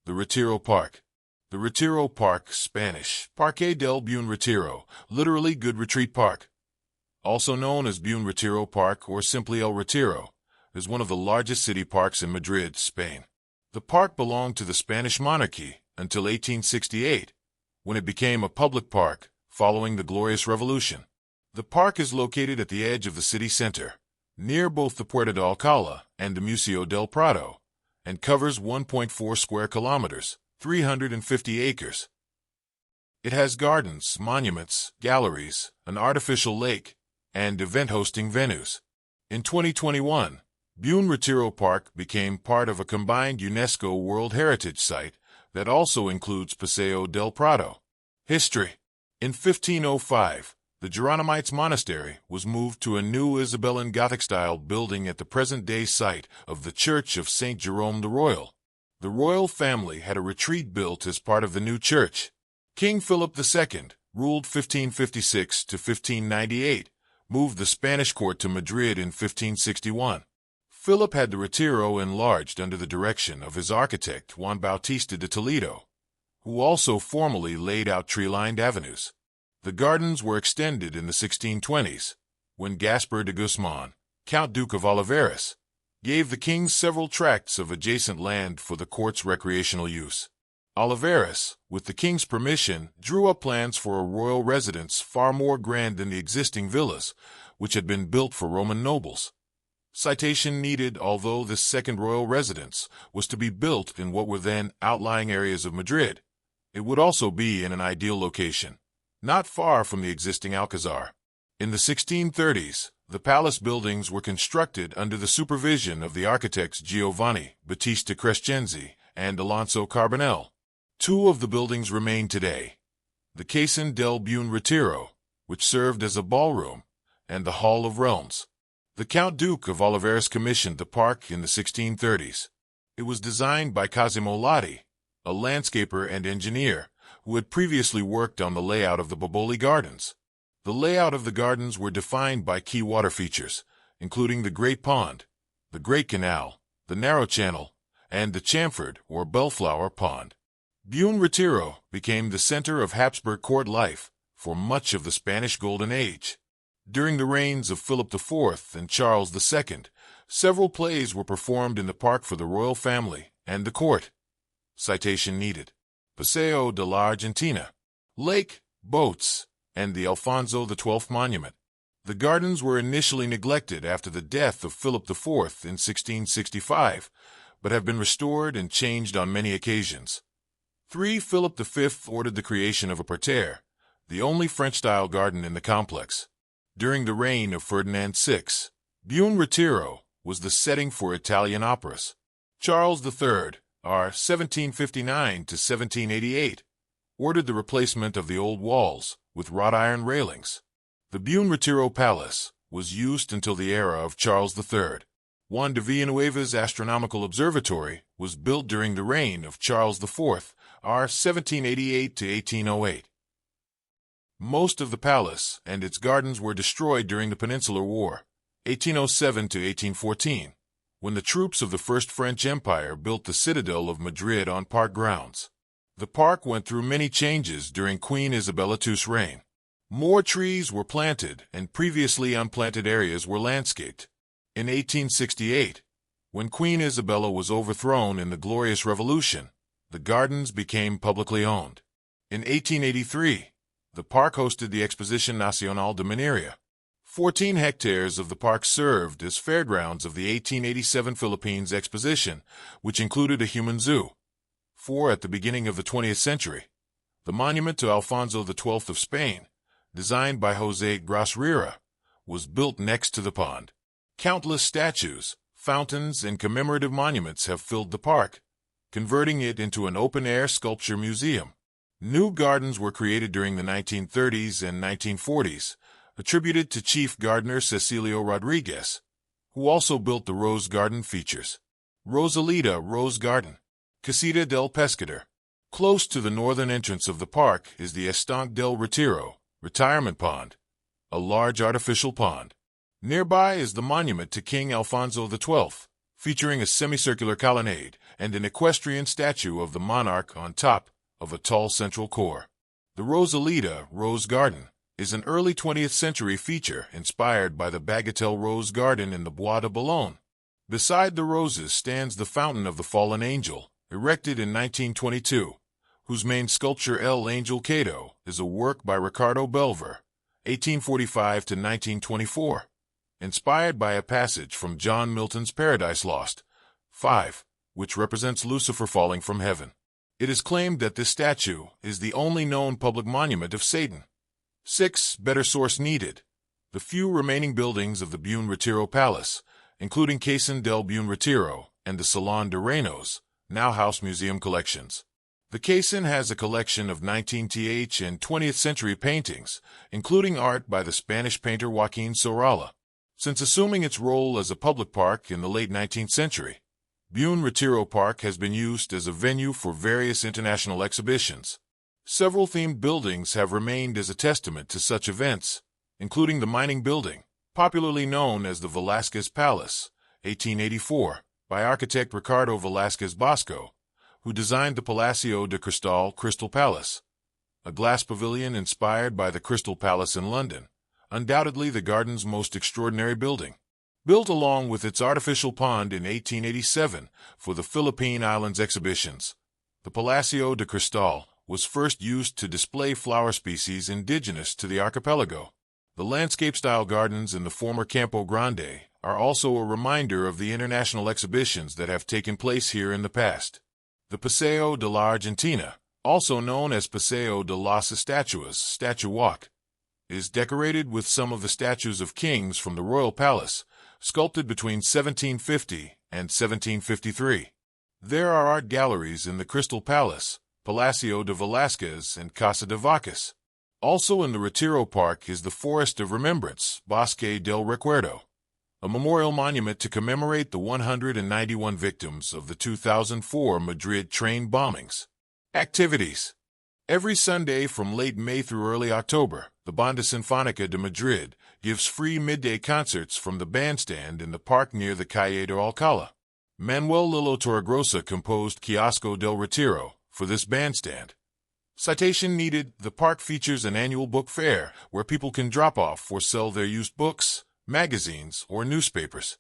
The Retiro Park. The Retiro Park, Spanish, Parque del Buen Retiro, literally Good Retreat Park. Also known as Buen Retiro Park or simply El Retiro, is one of the largest city parks in Madrid, Spain. The park belonged to the Spanish monarchy until 1868, when it became a public park following the Glorious Revolution. The park is located at the edge of the city center, near both the Puerta de Alcalá and the Museo del Prado, and covers 1.4 square kilometers, 350 acres. It has gardens, monuments, galleries, an artificial lake, and event-hosting venues. In 2021, Buen Retiro Park became part of a combined UNESCO World Heritage Site that also includes Paseo del Prado. History. In 1505, the Geronimites monastery was moved to a new Isabellan Gothic-style building at the present-day site of the Church of St. Jerome the Royal. The royal family had a retreat built as part of the new church. King Philip II, ruled 1556 to 1598, moved the Spanish court to Madrid in 1561. Philip had the Retiro enlarged under the direction of his architect Juan Bautista de Toledo, who also formally laid out tree-lined avenues. The gardens were extended in the 1620s, when Gaspar de Guzman, Count Duke of Olivares, gave the king several tracts of adjacent land for the court's recreational use. Olivares, with the king's permission, drew up plans for a royal residence far more grand than the existing villas, which had been built for Roman nobles. Citation needed. Although this second royal residence was to be built in what were then outlying areas of Madrid, it would also be in an ideal location, not far from the existing Alcazar. In the 1630s, the palace buildings were constructed under the supervision of the architects Giovanni Battista Crescenzi and Alonso Carbonell. Two of the buildings remain today: the Casen del Buen Retiro, which served as a ballroom, and the Hall of Realms. The Count Duke of Olivares commissioned the park in the 1630s. It was designed by Cosimo Lotti, a landscaper and engineer who had previously worked on the layout of the Boboli Gardens. The layout of the gardens were defined by key water features, including the Great Pond, the Great Canal, the Narrow Channel, and the Chamfered or Bellflower Pond. Buen Retiro became the center of Habsburg court life for much of the Spanish Golden Age. During the reigns of Philip IV and Charles II, several plays were performed in the park for the royal family and the court. Citation needed. Paseo de la Argentina, lake, boats, and the Alfonso XII Monument. The gardens were initially neglected after the death of Philip IV in 1665, but have been restored and changed on many occasions. Philip V ordered the creation of a parterre, the only French-style garden in the complex. During the reign of Ferdinand VI, Buen Retiro was the setting for Italian operas. Charles III, R. 1759 to 1788, ordered the replacement of the old walls with wrought iron railings. The Buen Retiro Palace was used until the era of Charles III. Juan de Villanueva's astronomical observatory was built during the reign of Charles IV, R. 1788 to 1808. Most of the palace and its gardens were destroyed during the Peninsular War, 1807 to 1814, when the troops of the First French Empire built the citadel of Madrid on park grounds. The park went through many changes during Queen Isabella II's reign. More trees were planted and previously unplanted areas were landscaped. In 1868, when Queen Isabella was overthrown in the Glorious Revolution, the gardens became publicly owned. In 1883, the park hosted the Exposition Nacional de Minería. 14 hectares of the park served as fairgrounds of the 1887 Philippines Exposition, which included a human zoo. At the beginning of the 20th century, the monument to Alfonso XII of Spain, designed by José Grasriera, was built next to the pond. Countless statues, fountains, and commemorative monuments have filled the park, converting it into an open-air sculpture museum. New gardens were created during the 1930s and 1940s, attributed to Chief Gardener Cecilio Rodriguez, who also built the Rose Garden features. Rosalita Rose Garden, Casita del Pescador. Close to the northern entrance of the park is the Estanque del Retiro, Retirement Pond, a large artificial pond. Nearby is the monument to King Alfonso XII, featuring a semicircular colonnade and an equestrian statue of the monarch on top of a tall central core. The Rosalita Rose Garden is an early 20th century feature inspired by the Bagatelle Rose Garden in the Bois de Boulogne. Beside the roses stands the Fountain of the Fallen Angel, erected in 1922, whose main sculpture El Angel Cato is a work by Ricardo Belver, 1845 to 1924, inspired by a passage from John Milton's Paradise Lost, 5, which represents Lucifer falling from heaven. It is claimed that this statue is the only known public monument of Satan. 6. Better source needed. The few remaining buildings of the Buen Retiro Palace, including Casa del Buen Retiro and the Salon de Reinos, now house museum collections. The Casa has a collection of 19th and 20th century paintings, including art by the Spanish painter Joaquín Sorolla. Since assuming its role as a public park in the late 19th century, Buen Retiro Park has been used as a venue for various international exhibitions. Several themed buildings have remained as a testament to such events, including the Mining Building, popularly known as the Velázquez Palace, 1884, by architect Ricardo Velázquez Bosco, who designed the Palacio de Cristal Crystal Palace, a glass pavilion inspired by the Crystal Palace in London, undoubtedly the garden's most extraordinary building. Built along with its artificial pond in 1887 for the Philippine Islands exhibitions, the Palacio de Cristal was first used to display flower species indigenous to the archipelago. The landscape-style gardens in the former Campo Grande are also a reminder of the international exhibitions that have taken place here in the past. The Paseo de la Argentina, also known as Paseo de las Estatuas, Statue Walk, is decorated with some of the statues of kings from the royal palace, sculpted between 1750 and 1753. There are art galleries in the Crystal Palace, Palacio de Velázquez, and Casa de Vacas. Also in the Retiro Park is the Forest of Remembrance, Bosque del Recuerdo, a memorial monument to commemorate the 191 victims of the 2004 Madrid train bombings. Activities. Every Sunday from late May through early October, the Banda Sinfónica de Madrid gives free midday concerts from the bandstand in the park near the Calle de Alcalá. Manuel Lilo Torregrosa composed Kiosco del Retiro for this bandstand. Citation needed. The park features an annual book fair where people can drop off or sell their used books, magazines, or newspapers.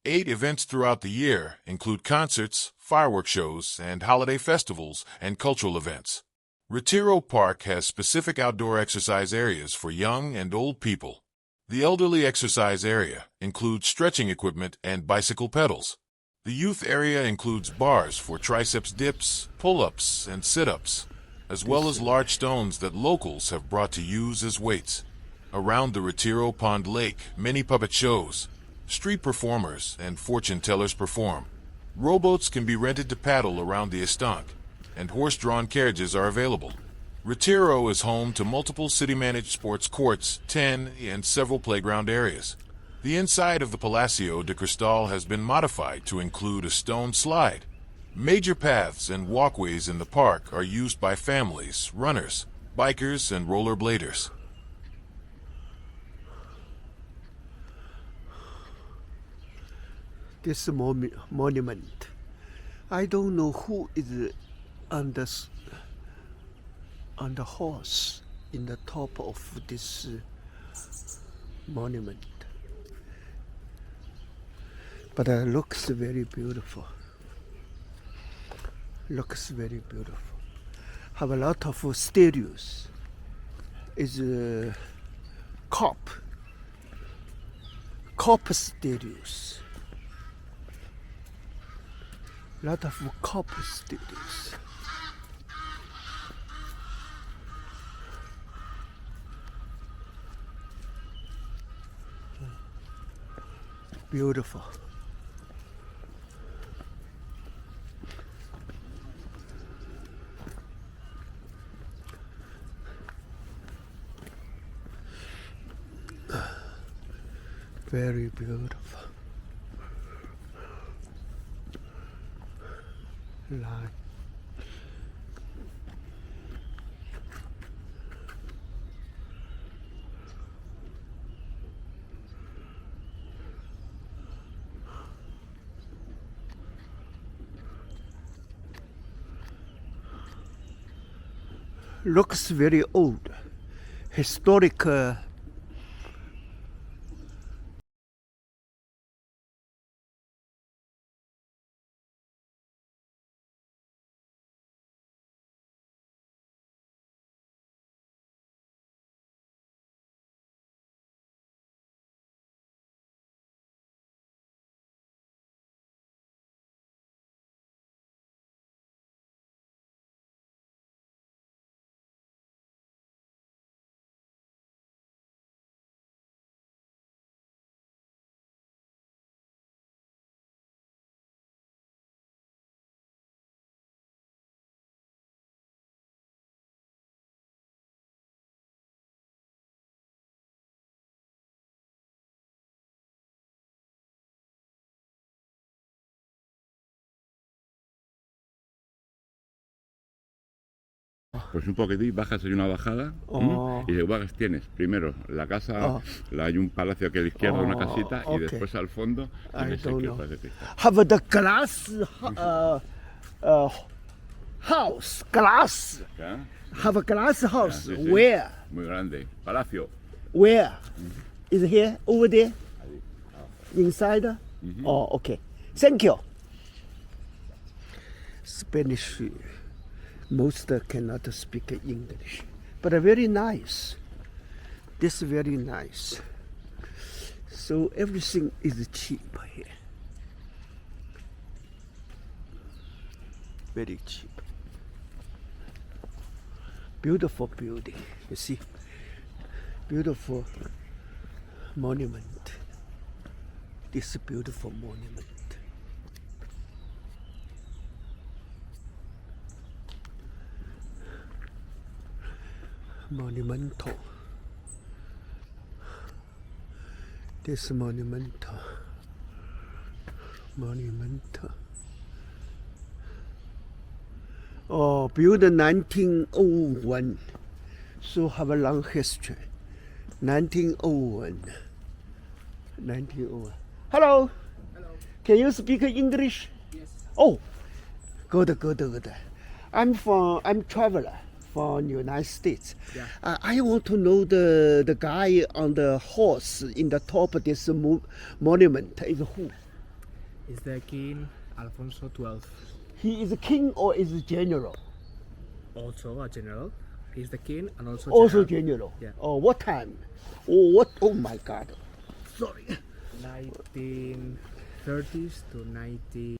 8 events throughout the year include concerts, fireworks shows, and holiday festivals and cultural events. Retiro Park has specific outdoor exercise areas for young and old people. The elderly exercise area includes stretching equipment and bicycle pedals. The youth area includes bars for triceps dips, pull-ups, and sit-ups, as well as large stones that locals have brought to use as weights. Around the Retiro Pond Lake, many puppet shows, street performers, and fortune-tellers perform. Rowboats can be rented to paddle around the estanque, and horse-drawn carriages are available. Retiro is home to multiple city-managed sports courts, 10, and several playground areas. The inside of the Palacio de Cristal has been modified to include a stone slide. Major paths and walkways in the park are used by families, runners, bikers, and rollerbladers. This monument, I don't know who is on the horse in the top of this monument, but it looks very beautiful. Looks very beautiful. Have a lot of statues. Is cop statues. Lot of cop statues. Beautiful. Very beautiful. Line. looks very old. Historic. Pues un poquito y bajas, hay una bajada y luego tienes primero la casa, hay un palacio aquí a la izquierda, una casita y después al fondo tienes el que parece cristal. Have the glass house, glass. ¿Ya? Have a glass house. Sí, sí. Where? Muy grande. Palacio. Where? Is it here? Over there? Inside? Oh, okay. Thank you. Spanish. Most cannot speak English, but very nice. This very nice. So everything is cheap here. Very cheap. Beautiful building, you see. Beautiful monument. This beautiful monument. Monumental. This monumental. Monumental. Oh, built in 1901. So have a long history. 1901. 1901. Hello. Hello. Can you speak English? Yes. Oh, good. I'm traveler from United States. Yeah. I want to know the guy on the horse in the top of this monument is who? Is the King Alfonso XII. He is a king or is a general? Also a general. He's the king and also Also general. general. Yeah. Oh, what time? Oh, what? Oh my God. Sorry. 1930s to 19.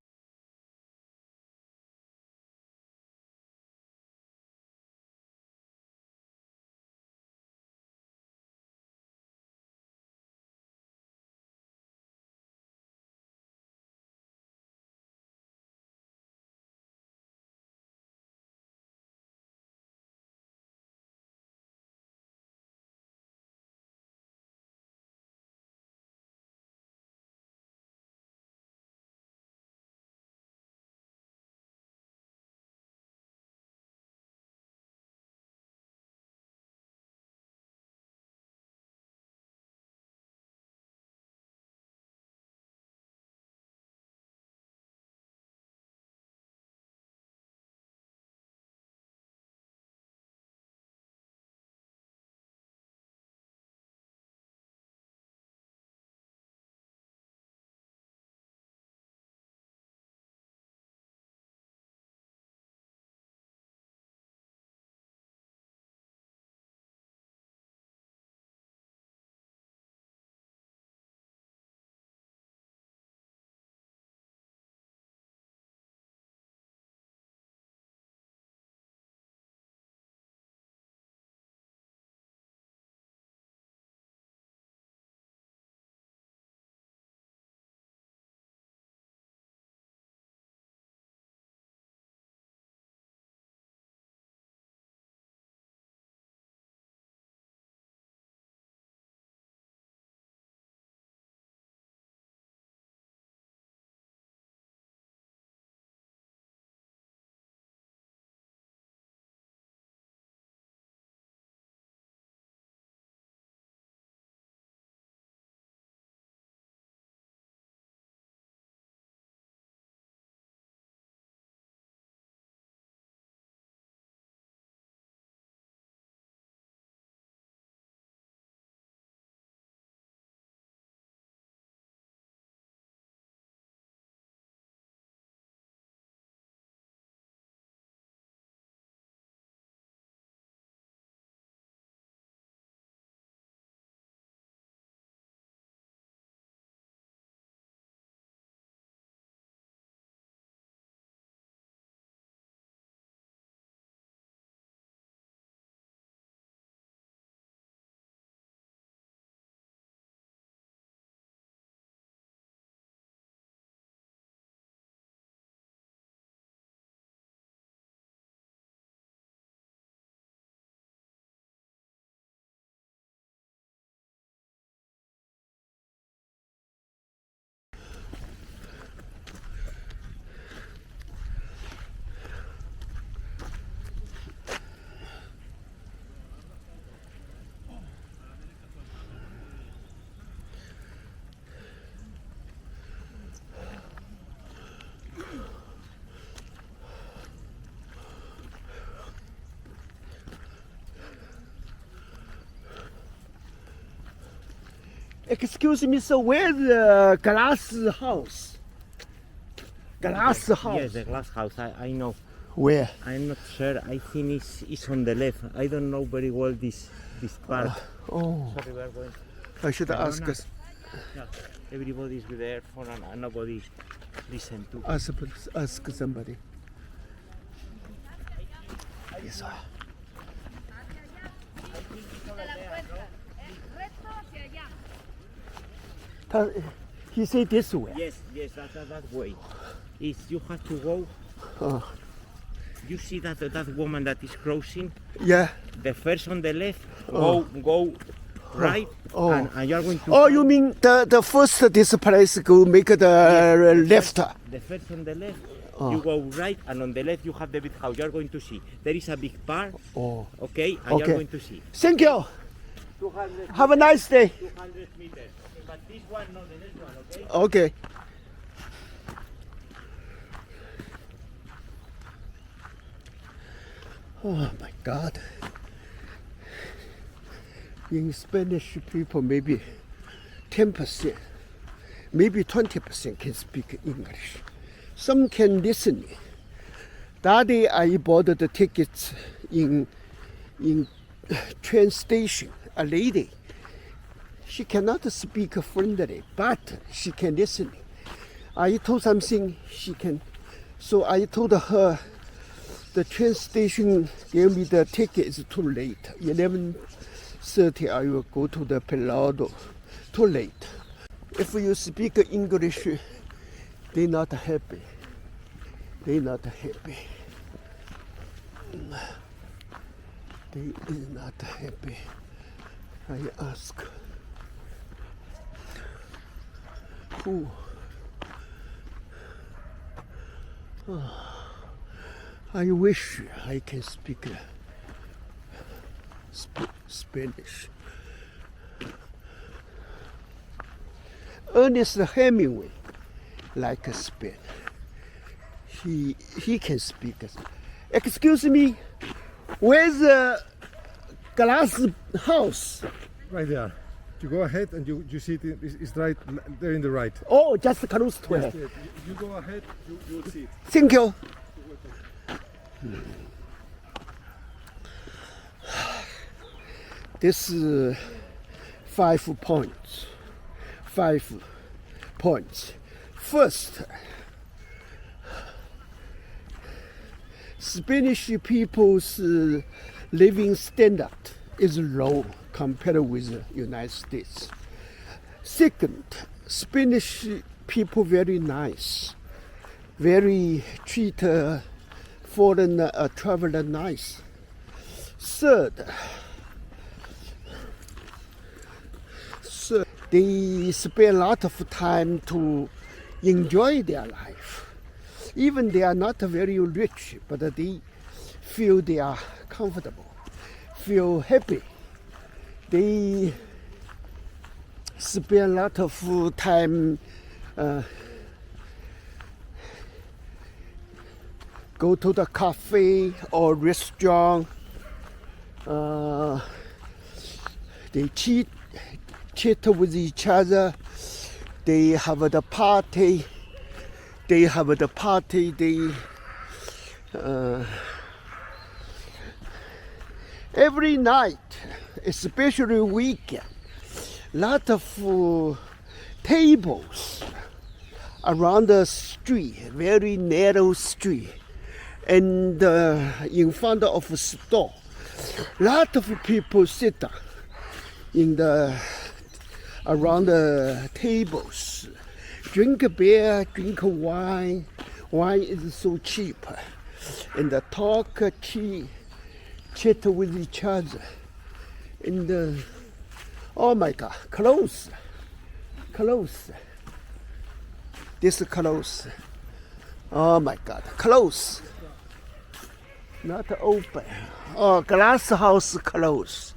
Excuse me, so where's the glass house? Glass house? Yes, the glass house, I know. Where? I'm not sure, I think it's on the left. I don't know very well this part. Oh, Sorry, we are going. I should ask us. Yeah, everybody's with their phone and nobody listen to. Ask somebody. Yes, sir. He said this way. Yes, that way. Is you have to go. You see that woman that is crossing? Yeah. The first on the left, go right, and you are going to. Oh, you mean the first this place go make the left? The first on the left, you go right, and on the left you have the big house. You are going to see. There is a big park. Oh. Okay, and you are going to see. Thank you. 200 Have a nice day. 200 meters. But this one, not the next one, okay? Okay. Oh my God. In Spanish people maybe 10%, maybe 20% can speak English. Some can listen. That day I bought the tickets in train station. A lady, she cannot speak friendly, but she can listen. I told something she can, so I told her the train station gave me the ticket is too late. 11:30 I will go to the Prado. Too late. If you speak English, they're not happy. They're not happy. They is not happy. I ask who? I wish I can speak Spanish. Ernest Hemingway like Spain. He can speak. Excuse me, where's the glass house? Right there. You go ahead and you see it's right there in the right. Oh, just close to Yes, it. you go ahead, you will see it. Thank you. This is 5 points. 5 points. First, Spanish people's living standard is low compared with the United States. Second, Spanish people very nice, very treat foreign traveler nice. Third, they spend a lot of time to enjoy their life. Even they are not very rich, but they feel they are comfortable, feel happy. They spend a lot of time go to the cafe or restaurant. They chit with each other. They have the party. They every night, especially weekend, lot of tables around the street, very narrow street, and in front of a store, lot of people sit in the around the tables, drink beer, drink wine. Wine is so cheap, and talk, chat with each other, and oh my God, close. This close. Oh my God, close. Not open. Oh, glass house close.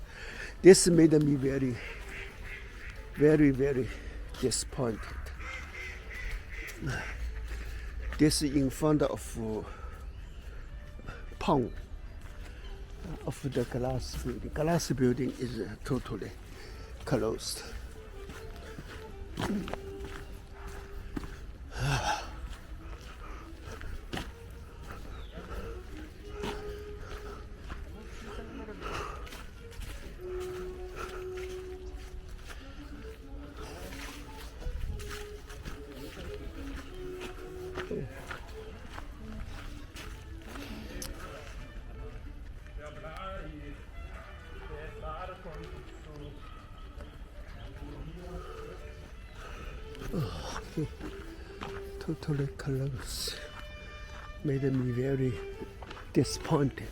This made me very, very, very disappointed. This is in front of pond of the glass building. Glass building is totally closed. Okay. Totally collapsed. Made me very disappointed.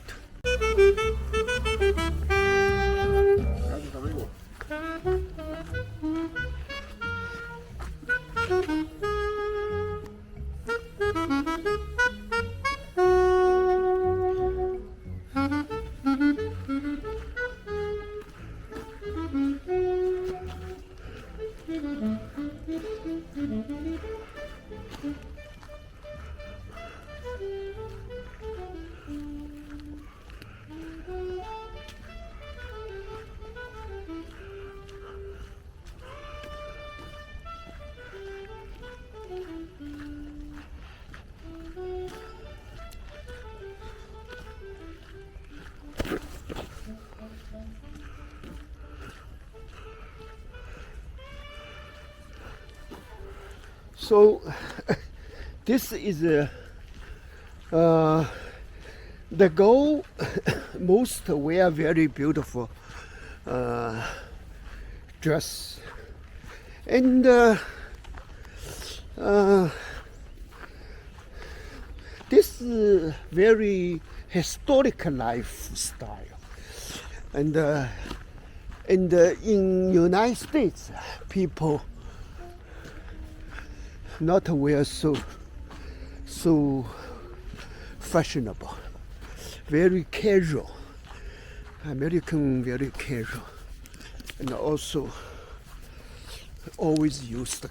So this is the goal. Most wear very beautiful dress, and this is very historic lifestyle, and in United States, people not wear so fashionable, very casual. American very casual, and also always use the